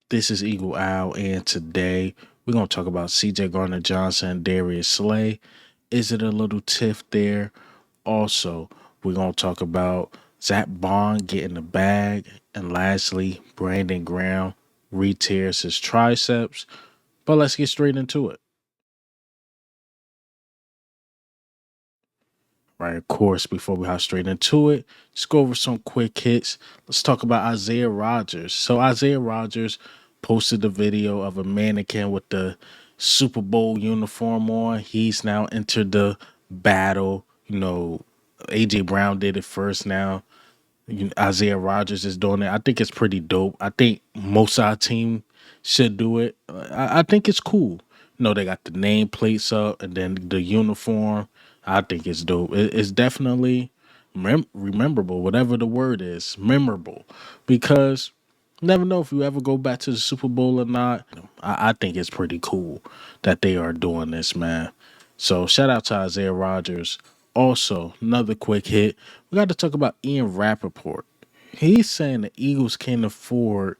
This is Eagle Owl, and today we're going to talk about CJ Gardner Johnson and Darius Slay. Is it a little tiff there? Also, we're going to talk about Zack Baun getting the bag. And lastly, Brandon Graham re-tears his triceps. But let's get straight into it. Right, of course, before we hop straight into it, let's go over some quick hits. Let's talk about Isaiah Rodgers. So Isaiah Rodgers posted a video of a mannequin with the Super Bowl uniform on. He's now entered the battle. AJ Brown did it first now. Isaiah Rodgers is doing it. I think it's pretty dope. I think most of our team should do it. I think it's cool. They got the nameplates up and then the uniform. I think it's dope. It's definitely rememberable, whatever the word is, memorable, because you never know if you ever go back to the Super Bowl or not. I think it's pretty cool that they are doing this, man. So shout out to Isaiah Rodgers. Also, another quick hit. We got to talk about Ian Rappaport. He's saying the Eagles can't afford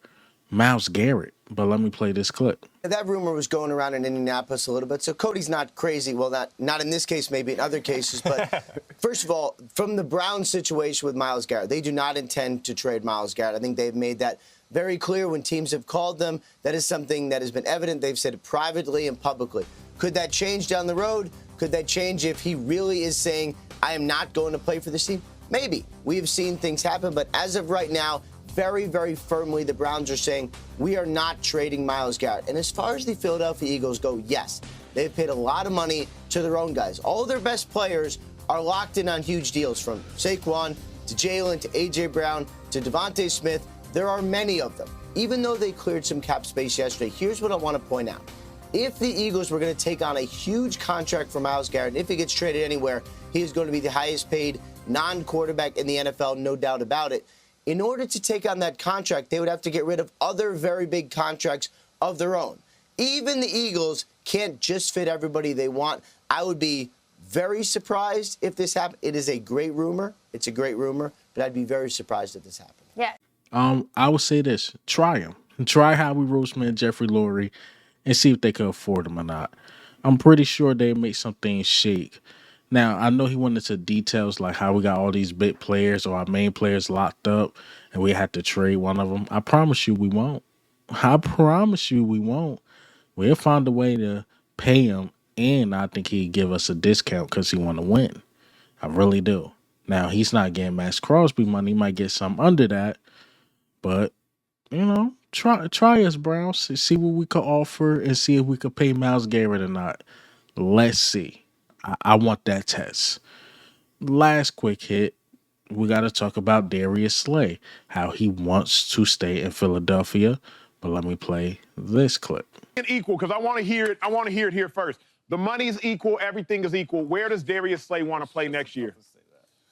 Myles Garrett. But let me play this clip. That rumor was going around in Indianapolis a little bit, so Cody's not crazy. Well, not in this case, maybe in other cases. But first of all, from the Browns situation with Myles Garrett, they do not intend to trade Myles Garrett. I think they've made that very clear when teams have called them. That is something that has been evident. They've said it privately and publicly. Could that change down the road? Could that change if he really is saying, I am not going to play for this team? Maybe. We have seen things happen, but as of right now, very, very firmly, the Browns are saying, we are not trading Myles Garrett. And as far as the Philadelphia Eagles go, yes, they've paid a lot of money to their own guys. All of their best players are locked in on huge deals, from Saquon to Jalen to A.J. Brown to Devontae Smith. There are many of them. Even though they cleared some cap space yesterday, here's what I want to point out. If the Eagles were going to take on a huge contract for Myles Garrett, and if he gets traded anywhere, he is going to be the highest paid non-quarterback in the NFL, no doubt about it. In order to take on that contract, they would have to get rid of other very big contracts of their own. Even the Eagles can't just fit everybody they want. I would be very surprised if this happened. It is a great rumor. It's a great rumor, but I'd be very surprised if this happened. Yeah. I would say this: try him. Try Howie Roseman, Jeffrey Lurie, and see if they can afford him or not. I'm pretty sure they make some things shake. Now, I know he went into details like how we got all these big players or our main players locked up and we had to trade one of them. I promise you we won't. I promise you we won't. We'll find a way to pay him, and I think he'd give us a discount because he want to win. I really do. Now, he's not getting Max Crosby money. He might get some under that, but, try us, Browns. See what we could offer and see if we could pay Myles Garrett or not. Let's see. I want that test. Last quick hit, we got to talk about Darius Slay, how he wants to stay in Philadelphia. But let me play this clip. Equal, because I want to hear it. I want to hear it here first. The money's equal. Everything is equal. Where does Darius Slay want to play next year?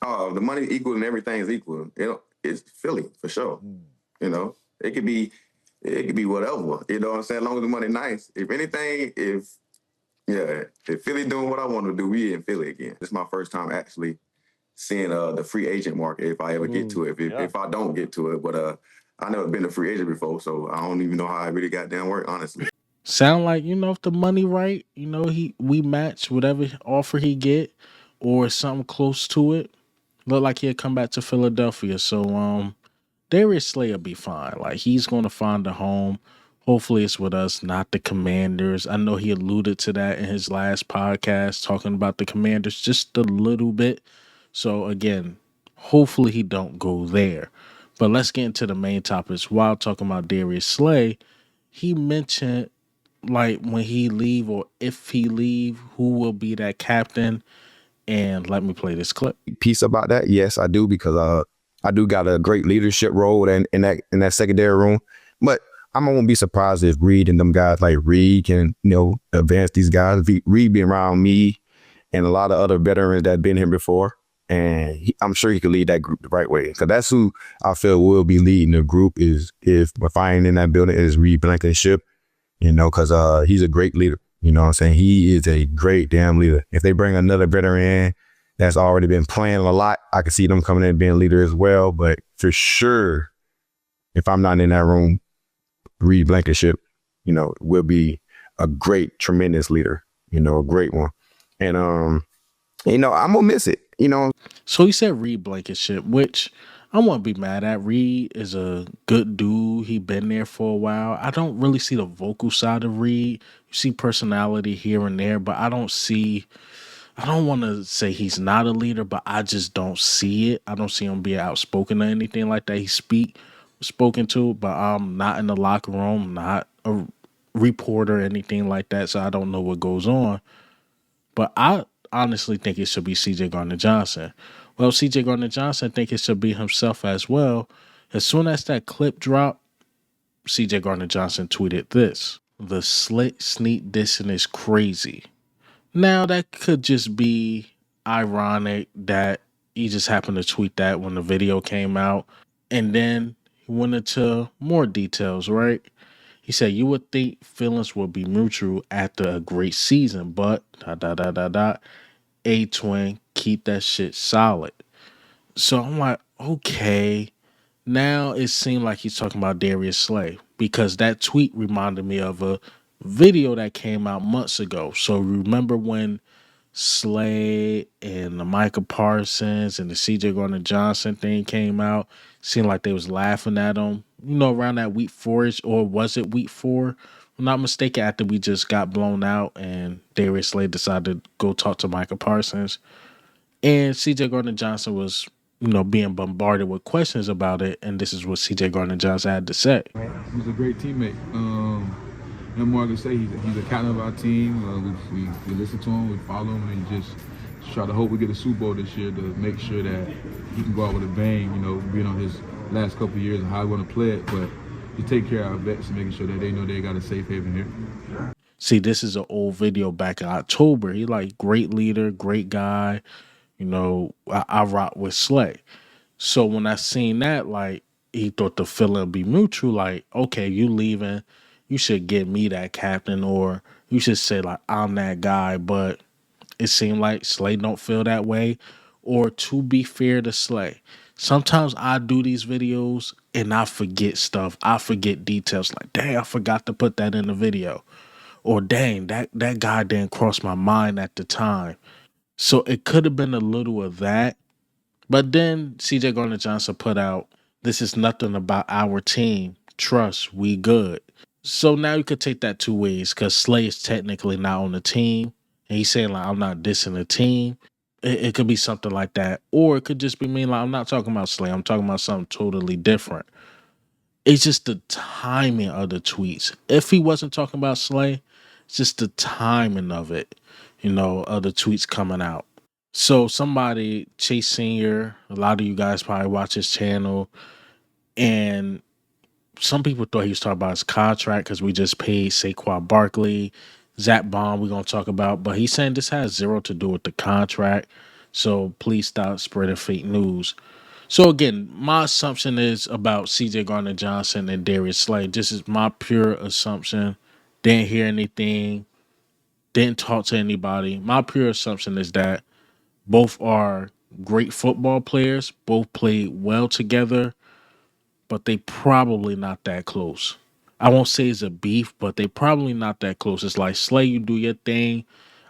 The money equal and everything is equal. It's Philly for sure. It could be whatever. You know what I'm saying? As long as the money nice. If anything, if Philly doing what I want to do, we in Philly again. This is my first time actually seeing the free agent market, if I ever get to it. If I don't get to it, but I never been a free agent before, so I don't even know how I really got down work, honestly. Sound like, if the money right, we match whatever offer he get or something close to it. Look like he'll come back to Philadelphia. So Darius Slay will be fine. Like, he's gonna find a home. Hopefully it's with us, not the Commanders. I know he alluded to that in his last podcast, talking about the Commanders just a little bit. So again, hopefully he don't go there. But let's get into the main topics. While talking about Darius Slay, he mentioned, like, when he leave or if he leave, who will be that captain. And let me play this clip. Piece about that, yes, I do, because I do got a great leadership role in that secondary room. But I won't be surprised if Reed and them guys like Reed can, advance these guys. Reed been around me and a lot of other veterans that been here before. And I'm sure he could lead that group the right way. Because that's who I feel will be leading the group is, if I ain't in that building, is Reed Blankenship, because he's a great leader. You know what I'm saying? He is a great damn leader. If they bring another veteran in that's already been playing a lot, I can see them coming in and being a leader as well. But for sure, if I'm not in that room, Reed Blankenship, will be a great, tremendous leader, a great one. And, I'm going to miss it, So he said Reed Blankenship, which I won't be mad at. Reed is a good dude. He been there for a while. I don't really see the vocal side of Reed. You see personality here and there, but I don't want to say he's not a leader, but I just don't see it. I don't see him being outspoken or anything like that. He spoken to, but I'm not in the locker room, not a reporter or anything like that, so I don't know what goes on. But I honestly think it should be CJ Gardner Johnson. Well, CJ Gardner Johnson think it should be himself as well. As soon as that clip dropped, CJ Gardner Johnson tweeted this: "The slick sneak dissing is crazy." Now that could just be ironic that he just happened to tweet that when the video came out. And then he went into more details, right? He said, "You would think feelings would be mutual after a great season, but dot dot dot dot dot. A twin, keep that shit solid." So I'm like, okay. Now it seemed like he's talking about Darius Slay because that tweet reminded me of a video that came out months ago. So remember when Slay and the Micah Parsons and the CJ Gardner Johnson thing came out? Seemed like they was laughing at him, around that week 4-ish, or was it week 4? If I'm not mistaken, after we just got blown out and Darius Slay decided to go talk to Micah Parsons. And CJ Gardner Johnson was, being bombarded with questions about it. And this is what CJ Gardner Johnson had to say. He's a great teammate. No more to say. He's a captain of our team. We listen to him, we follow him, and just try to hope we get a Super Bowl this year to make sure that he can go out with a bang. Being on his last couple of years and how we want to play it, but to take care of our vets and making sure that they know they got a safe haven here. See, this is an old video back in October. He like great leader, great guy. I rock with Slay. So when I seen that, like he thought the feeling would be mutual. Like, okay, you leaving, you should give me that captain, or you should say like I'm that guy. But it seemed like Slay don't feel that way. Or to be fair to Slay, sometimes I do these videos and I forget stuff. I forget details. Like, dang, I forgot to put that in the video. Or dang, that guy didn't cross my mind at the time. So it could have been a little of that. But then CJ Gardner Johnson put out, "This is nothing about our team. Trust, we good." So now you could take that two ways because Slay is technically not on the team. And he's saying, like, I'm not dissing the team. It could be something like that. Or it could just be mean, like, I'm not talking about Slay. I'm talking about something totally different. It's just the timing of the tweets. If he wasn't talking about Slay, it's just the timing of it, of the tweets coming out. So somebody, Chase Senior, a lot of you guys probably watch his channel, and some people thought he was talking about his contract because we just paid Saquon Barkley, Zack Baun we're going to talk about, but he's saying this has zero to do with the contract, so please stop spreading fake news. So again, my assumption is about CJ Gardner Johnson and Darius Slay. This is my pure assumption. Didn't hear anything, didn't talk to anybody. My pure assumption is that both are great football players, both played well together, but they probably not that close. I won't say it's a beef, but they probably not that close. It's like, Slay, you do your thing.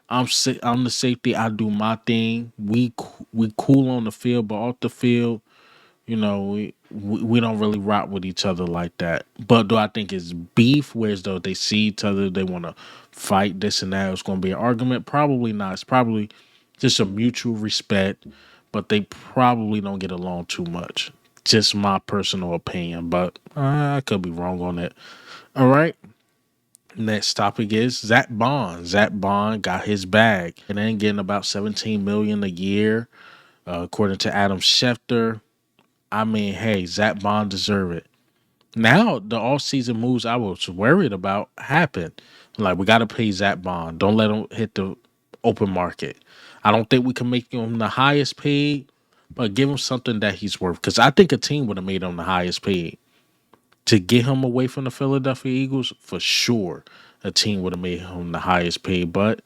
I'm the safety. I do my thing. We cool on the field, but off the field, we don't really rock with each other like that. But do I think it's beef? Whereas though they see each other, they want to fight this and that. It's going to be an argument. Probably not. It's probably just a mutual respect, but they probably don't get along too much. Just my personal opinion, but I could be wrong on it. All right. Next topic is Zack Baun. Zack Baun got his bag and then getting about $17 million a year, according to Adam Schefter. I mean, hey, Zack Baun deserve it. Now the off-season moves I was worried about happened. Like, we got to pay Zack Baun. Don't let him hit the open market. I don't think we can make him the highest paid, but give him something that he's worth. Because I think a team would have made him the highest paid. To get him away from the Philadelphia Eagles, for sure, a team would have made him the highest paid. But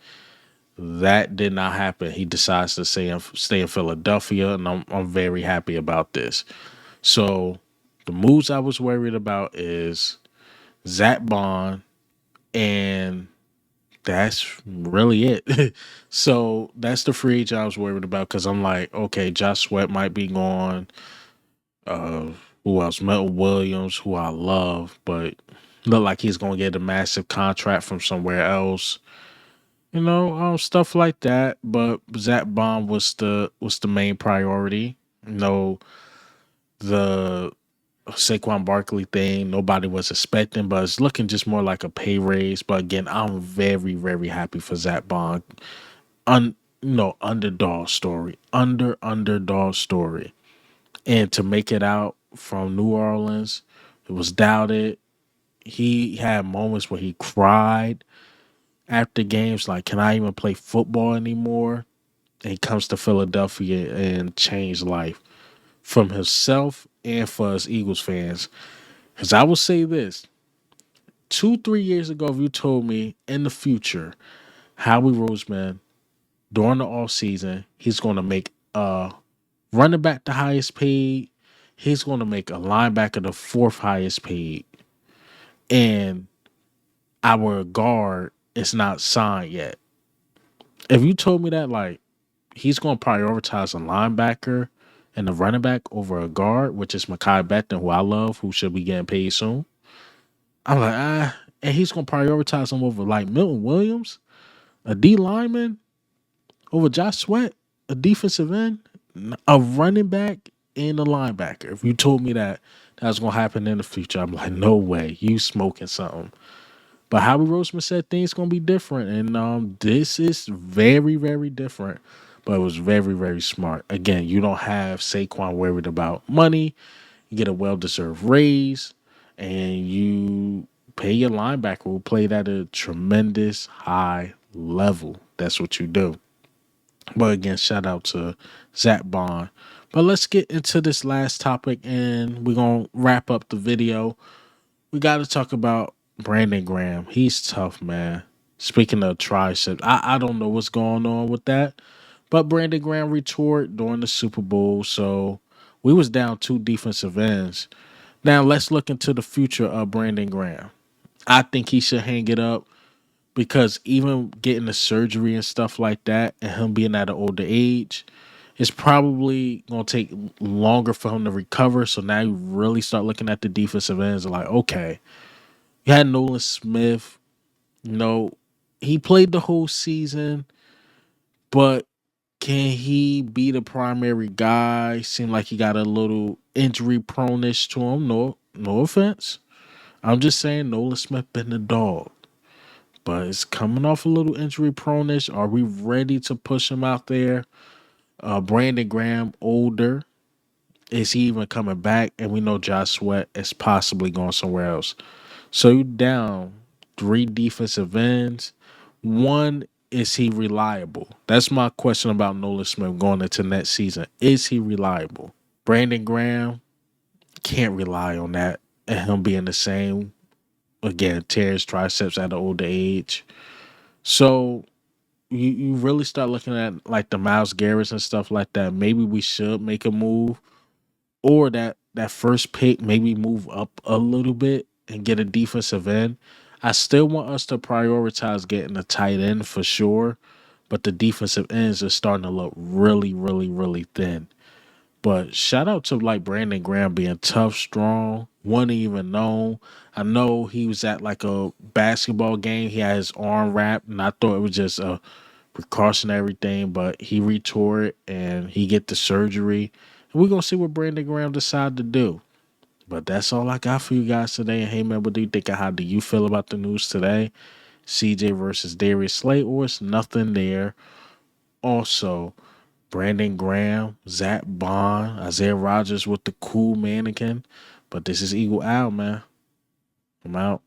that did not happen. He decides to stay in Philadelphia, and I'm very happy about this. So the moves I was worried about is Zack Baun, and that's really it. So that's the free agent I was worried about because I'm like, okay, Josh Sweat might be gone. Uh, who else? Melton Williams, who I love, but look like he's gonna get a massive contract from somewhere else. Stuff like that. But Zack Baun was the main priority. The Saquon Barkley thing nobody was expecting, but it's looking just more like a pay raise. But again, I'm very, very happy for Zack Baun. Underdog story, underdog story, and to make it out from New Orleans, it was doubted. He had moments where he cried after games, like, "Can I even play football anymore?" And he comes to Philadelphia and changed life from himself and for us Eagles fans. Because I will say this 2-3 years ago, if you told me in the future, Howie Roseman, during the off season, he's going to make a running back the highest paid, he's going to make a linebacker the fourth highest paid, and our guard is not signed yet. If you told me that, like, he's going to prioritize a linebacker and a running back over a guard, which is Mekhi Becton, who I love, who should be getting paid soon. I'm like, and he's going to prioritize him over like Milton Williams, a D lineman, over Josh Sweat, a defensive end, a running back, and a linebacker. If you told me that was going to happen in the future, I'm like, no way, you smoking something. But Howie Roseman said things going to be different, and this is very, very different. But it was very, very smart. Again, you don't have Saquon worried about money. You get a well-deserved raise, and you pay your linebacker who played at a tremendous high level. That's what you do. But again, shout out to Zack Baun. But let's get into this last topic, and we're going to wrap up the video. We got to talk about Brandon Graham. He's tough, man. Speaking of triceps, I don't know what's going on with that. But Brandon Graham returned during the Super Bowl, so we was down 2 defensive ends. Now let's look into the future of Brandon Graham. I think he should hang it up because even getting the surgery and stuff like that and him being at an older age, it's probably going to take longer for him to recover. So now you really start looking at the defensive ends and like, okay, you had Nolan Smith. He played the whole season, but can he be the primary guy? Seemed like he got a little injury proneness to him. No offense. I'm just saying Nolan Smith been the dog. But it's coming off a little injury proneness. Are we ready to push him out there? Brandon Graham, older. Is he even coming back? And we know Josh Sweat is possibly going somewhere else. So you down 3 defensive ends. One, is he reliable? That's my question about Nolan Smith going into next season. Is he reliable? Brandon Graham, can't rely on that and him being the same. Again, tears triceps at an older age. So you really start looking at like the Myles Garrett and stuff like that. Maybe we should make a move, or that first pick maybe move up a little bit and get a defensive end. I still want us to prioritize getting a tight end for sure, but the defensive ends are starting to look really, really, really thin. But shout out to like Brandon Graham being tough, strong, wasn't even known. I know he was at like a basketball game. He had his arm wrapped, and I thought it was just a precautionary thing, but he retore it and he get the surgery. And we're gonna see what Brandon Graham decide to do. But that's all I got for you guys today. And hey man, what do you think? How do you feel about the news today? CJ versus Darius Slay, or it's nothing there. Also, Brandon Graham, Zack Baun, Isaiah Rodgers with the cool mannequin. But this is Eagle Owl, man. I'm out.